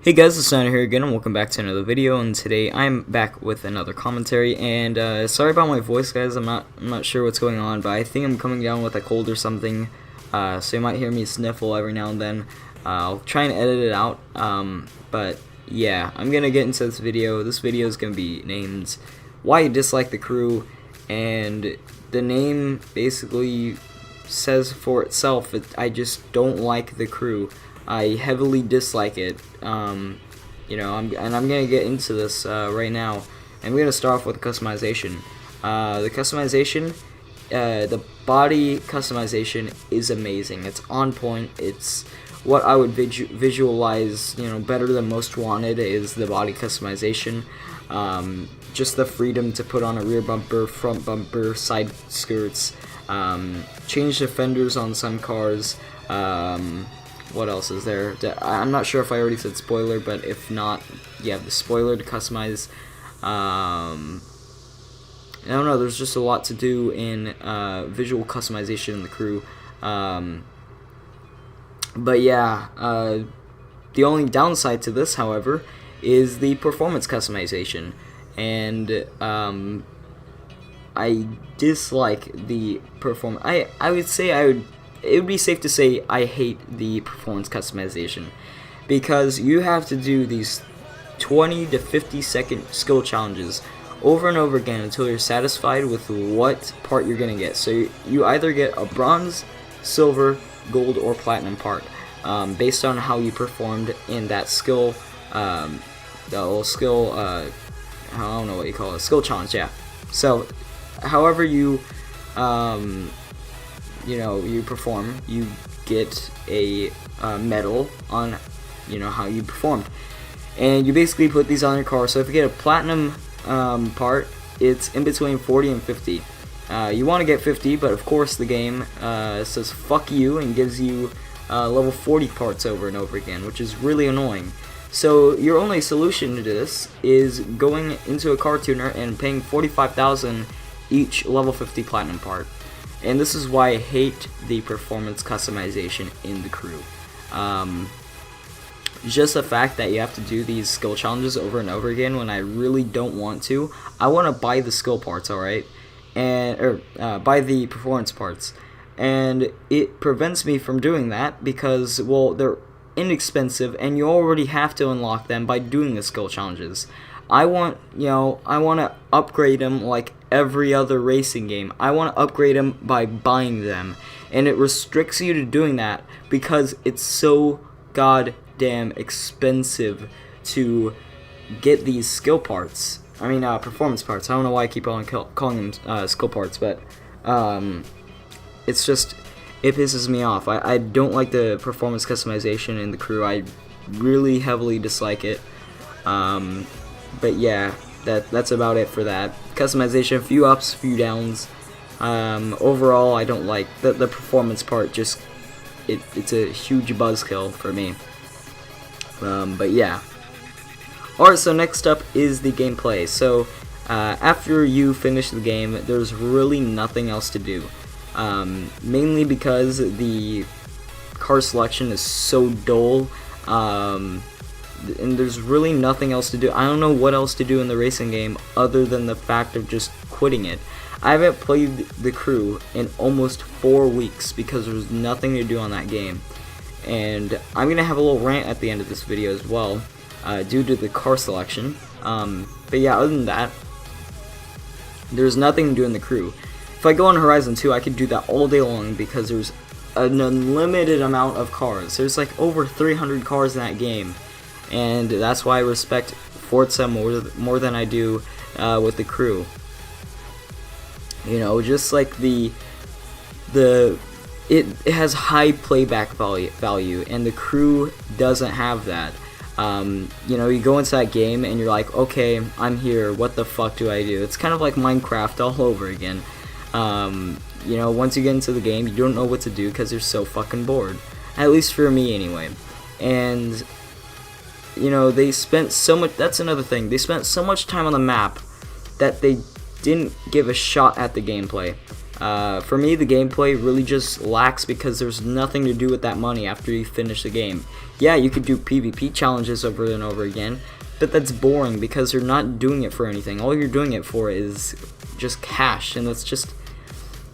Hey guys, it's Niner here again, and welcome back to another video. And today I'm back with another commentary. And sorry about my voice, guys. I'm not sure what's going on, but I think I'm coming down with a cold or something. So you might hear me sniffle every now and then. I'll try and edit it out. But yeah, I'm gonna get into this video. This video is gonna be named "Why You Dislike the Crew," and the name basically says for itself. I just don't like the crew. I heavily dislike it. I'm gonna get into this right now. And we're gonna start off with customization. The body customization is amazing. It's on point. It's what I would visualize. Better than Most Wanted is the body customization. Just the freedom to put on a rear bumper, front bumper, side skirts, change the fenders on some cars. What else is there? I'm not sure if I already said spoiler, but if not, you have the spoiler to customize. I don't know, there's just a lot to do in visual customization in the crew. But yeah, the only downside to this, however, is the performance customization. And I dislike the performance. I would say it would be safe to say I hate the performance customization, because you have to do these 20 to 50 second skill challenges over and over again until you're satisfied with what part you're gonna get. So you either get a bronze, silver, gold, or platinum part based on how you performed in that skill, I don't know what you call it, skill challenge. Yeah. So however you you perform, you get a medal on how you performed, and you basically put these on your car. So if you get a platinum part, it's in between 40 and 50. You want to get 50, but of course the game says fuck you and gives you level 40 parts over and over again, which is really annoying. So your only solution to this is going into a car tuner and paying $45,000 each level 50 platinum part. And this is why I hate the performance customization in the crew. Just the fact that you have to do these skill challenges over and over again when I really don't want to. I want to buy the skill parts, alright? Buy the performance parts. And it prevents me from doing that because, well, they're inexpensive and you already have to unlock them by doing the skill challenges. I want to upgrade them like every other racing game. I want to upgrade them by buying them, and it restricts you to doing that because it's so goddamn expensive to get these skill parts. I mean, performance parts. I don't know why I keep on calling them skill parts, but it's just, it pisses me off. I don't like the performance customization in the crew. I really heavily dislike it. But yeah, that's about it for that. Customization, few ups, few downs. Overall, I don't like the performance part. Just it's a huge buzzkill for me. But yeah. Alright, so next up is the gameplay. So after you finish the game, there's really nothing else to do. Mainly because the car selection is so dull. And there's really nothing else to do. I don't know what else to do in the racing game other than the fact of just quitting it. I haven't played the crew in almost 4 weeks because there's nothing to do on that game. And I'm going to have a little rant at the end of this video as well, due to the car selection. But yeah, other than that, there's nothing to do in the crew. If I go on Horizon 2, I could do that all day long because there's an unlimited amount of cars. There's like over 300 cars in that game. And that's why I respect Forza more than I do with the crew. Just like it has high playback value, and the crew doesn't have that. You go into that game and you're like, okay, I'm here. What the fuck do I do? It's kind of like Minecraft all over again. Once you get into the game, you don't know what to do because you're so fucking bored. At least for me, anyway. And they spent so much, that's another thing, they spent so much time on the map that they didn't give a shot at the gameplay. For me, the gameplay really just lacks because there's nothing to do with that money after you finish the game. Yeah, you could do PvP challenges over and over again, but that's boring because you're not doing it for anything. All you're doing it for is just cash, and that's just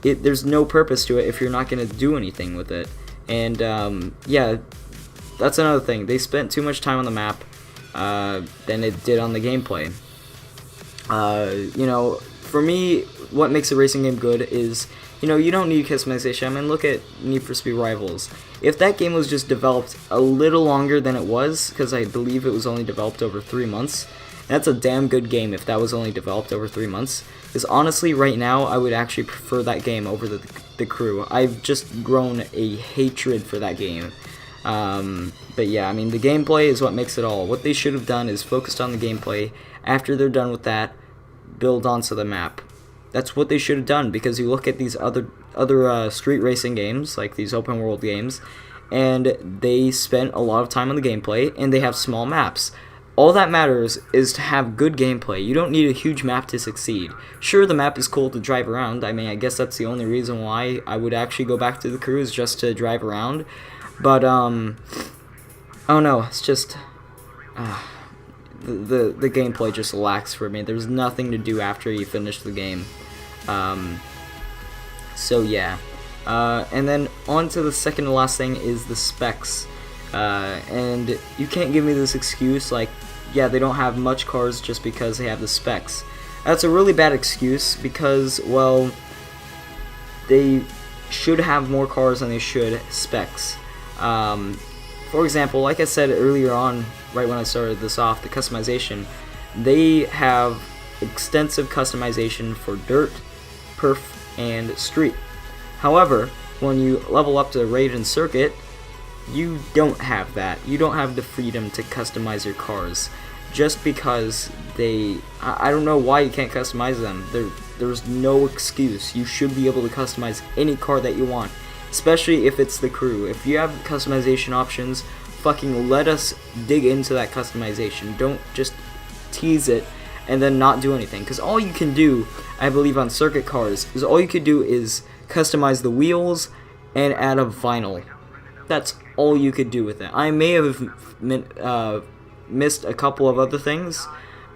it. There's no purpose to it if you're not going to do anything with it. And yeah, that's another thing. They spent too much time on the map than it did on the gameplay. You know, for me, what makes a racing game good is, you know, you don't need customization. I mean, look at Need for Speed Rivals. If that game was just developed a little longer than it was, because I believe it was only developed over 3 months, that's a damn good game if that was only developed over 3 months. Because honestly, right now, I would actually prefer that game over the Crew. I've just grown a hatred for that game. But yeah, I mean, the gameplay is what makes it all. What they should have done is focused on the gameplay. After they're done with that, build onto the map. That's what they should have done, because you look at these other street racing games, like these open world games, and they spent a lot of time on the gameplay, and they have small maps. All that matters is to have good gameplay. You don't need a huge map to succeed. Sure, the map is cool to drive around. I mean, I guess that's the only reason why I would actually go back to the Crew, is just to drive around. But, oh no, it's just, the gameplay just lacks for me. There's nothing to do after you finish the game. So yeah. And then on to the second to last thing is the specs. And you can't give me this excuse like, yeah, they don't have much cars just because they have the specs. That's a really bad excuse because, well, they should have more cars than they should specs. For example, like I said earlier on, right when I started this off, the customization, they have extensive customization for dirt, perf, and street. However, when you level up to raid and circuit, you don't have that. You don't have the freedom to customize your cars. Just because I don't know why you can't customize them. There's no excuse. You should be able to customize any car that you want. Especially if it's the Crew. If you have customization options, fucking let us dig into that customization. Don't just tease it and then not do anything. Because all you can do, I believe on circuit cars, is all you could do is customize the wheels and add a vinyl. That's all you could do with it. I may have missed a couple of other things,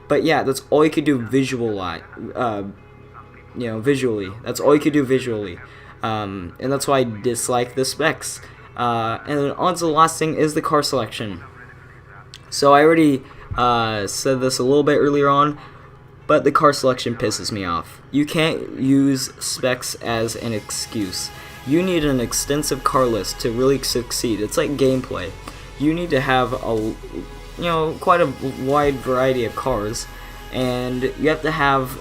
but yeah, that's all you could do visually. That's all you could do visually. And that's why I dislike the specs. And then on to the last thing is the car selection. So I already said this a little bit earlier on, but the car selection pisses me off. You can't use specs as an excuse. You need an extensive car list to really succeed. It's like gameplay. You need to have quite a wide variety of cars, and you have to have,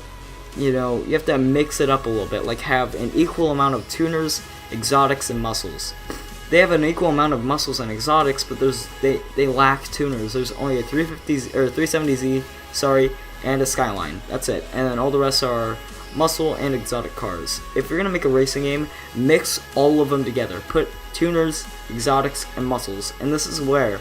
you have to mix it up a little bit, like have an equal amount of tuners, exotics, and muscles. They have an equal amount of muscles and exotics, but they lack tuners. There's only a 350Z or 370Z, and a Skyline. That's it. And then all the rest are muscle and exotic cars. If you're gonna make a racing game, mix all of them together. Put tuners, exotics, and muscles. And this is where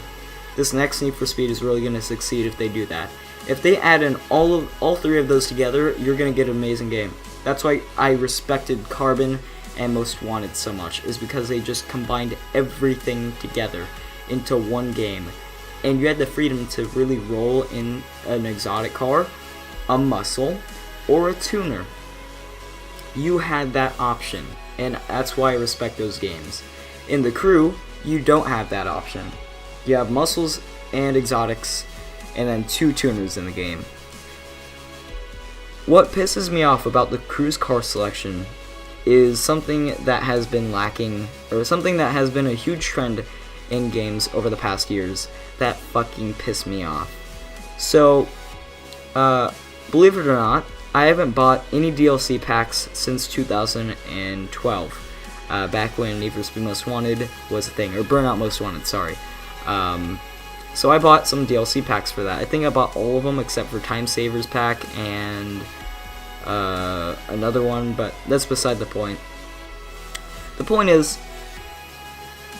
this next Need for Speed is really gonna succeed if they do that. If they add in all three of those together, you're gonna get an amazing game. That's why I respected Carbon and Most Wanted so much, is because they just combined everything together into one game. And you had the freedom to really roll in an exotic car, a muscle, or a tuner. You had that option, and that's why I respect those games. In the Crew, you don't have that option. You have muscles and exotics, and then 2 tuners in the game. What pisses me off about the Crew's car selection is something that has been lacking, or something that has been a huge trend in games over the past years that fucking piss me off. So, believe it or not, I haven't bought any DLC packs since 2012, back when Need for Speed Most Wanted was a thing, or Burnout Most Wanted, sorry. So I bought some DLC packs for that. I think I bought all of them except for Time Savers pack and another one, but that's beside the point. The point is,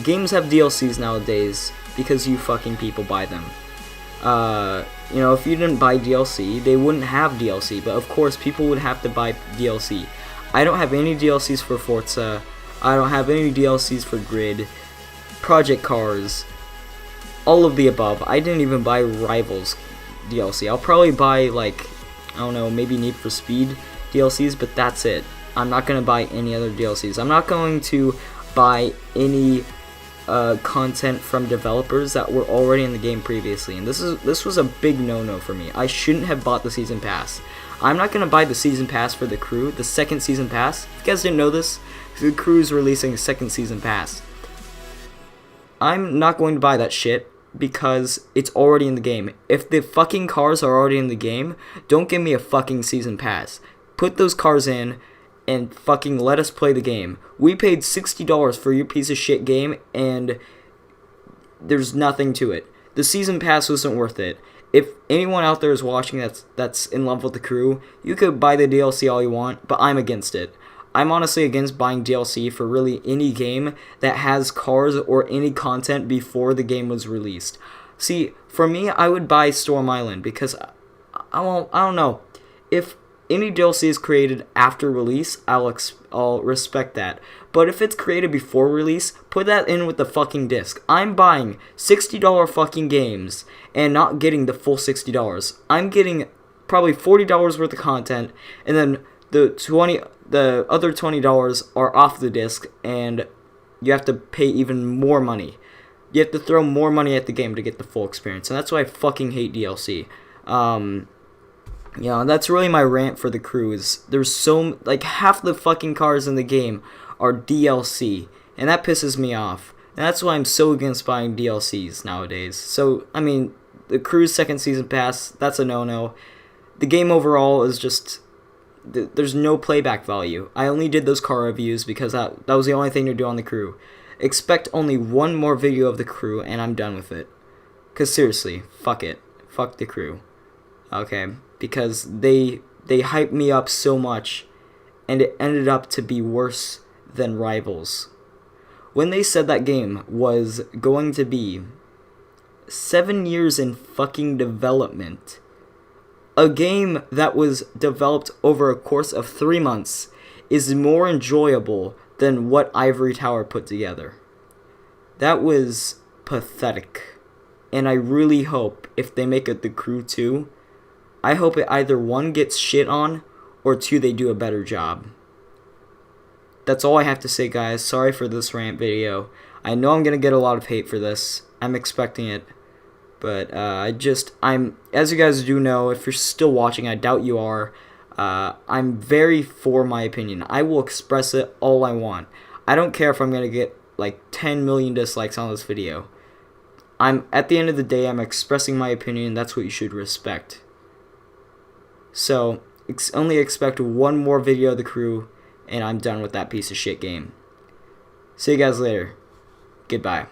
games have DLCs nowadays because you fucking people buy them. If you didn't buy DLC, they wouldn't have DLC, but of course people would have to buy DLC. I don't have any DLCs for Forza. I don't have any DLCs for Grid, Project Cars, all of the above. I didn't even buy Rivals DLC. I'll probably buy, like, I don't know, maybe Need for Speed DLCs, but that's it. I'm not going to buy any other DLCs. I'm not going to buy any content from developers that were already in the game previously, and this was a big no-no for me. I shouldn't have bought the season pass. I'm not going to buy the season pass for the crew, the second season pass. If you guys didn't know this, the crew is releasing a second season pass. I'm not going to buy that shit because it's already in the game. If the fucking cars are already in the game, don't give me a fucking season pass. Put those cars in and fucking let us play the game. We paid $60 for your piece of shit game, and there's nothing to it. The season pass wasn't worth it. If anyone out there is watching that's in love with the crew, you could buy the DLC all you want, but I'm against it. I'm honestly against buying DLC for really any game that has cars or any content before the game was released. See, for me, I would buy Storm Island because I don't know. If any DLC is created after release, I'll respect that. But if it's created before release, put that in with the fucking disc. I'm buying $60 fucking games and not getting the full $60. I'm getting probably $40 worth of content, and then the other $20 are off the disc, and you have to pay even more money. You have to throw more money at the game to get the full experience, and that's why I fucking hate DLC. Yeah, that's really my rant for the crew. Is there's so, like, half the fucking cars in the game are DLC, and that pisses me off. And that's why I'm so against buying DLCs nowadays. So, I mean, the crew's second season pass, that's a no-no. The game overall is just, there's no playback value. I only did those car reviews because that was the only thing to do on the crew. Expect only one more video of the crew, and I'm done with it. Because seriously, fuck it. Fuck the crew. Okay? Because they hyped me up so much, and it ended up to be worse than Rivals. When they said that game was going to be 7 years in fucking development, a game that was developed over a course of 3 months is more enjoyable than what Ivory Tower put together. That was pathetic. And I really hope if they make it the Crew 2, I hope it either 1 gets shit on, or 2 they do a better job. That's all I have to say, guys. Sorry for this rant video. I know I'm going to get a lot of hate for this. I'm expecting it. But as you guys do know, if you're still watching, I doubt you are, I'm very for my opinion. I will express it all I want. I don't care if I'm going to get like 10 million dislikes on this video. At the end of the day, I'm expressing my opinion. That's what you should respect. So, only expect one more video of the crew, and I'm done with that piece of shit game. See you guys later. Goodbye.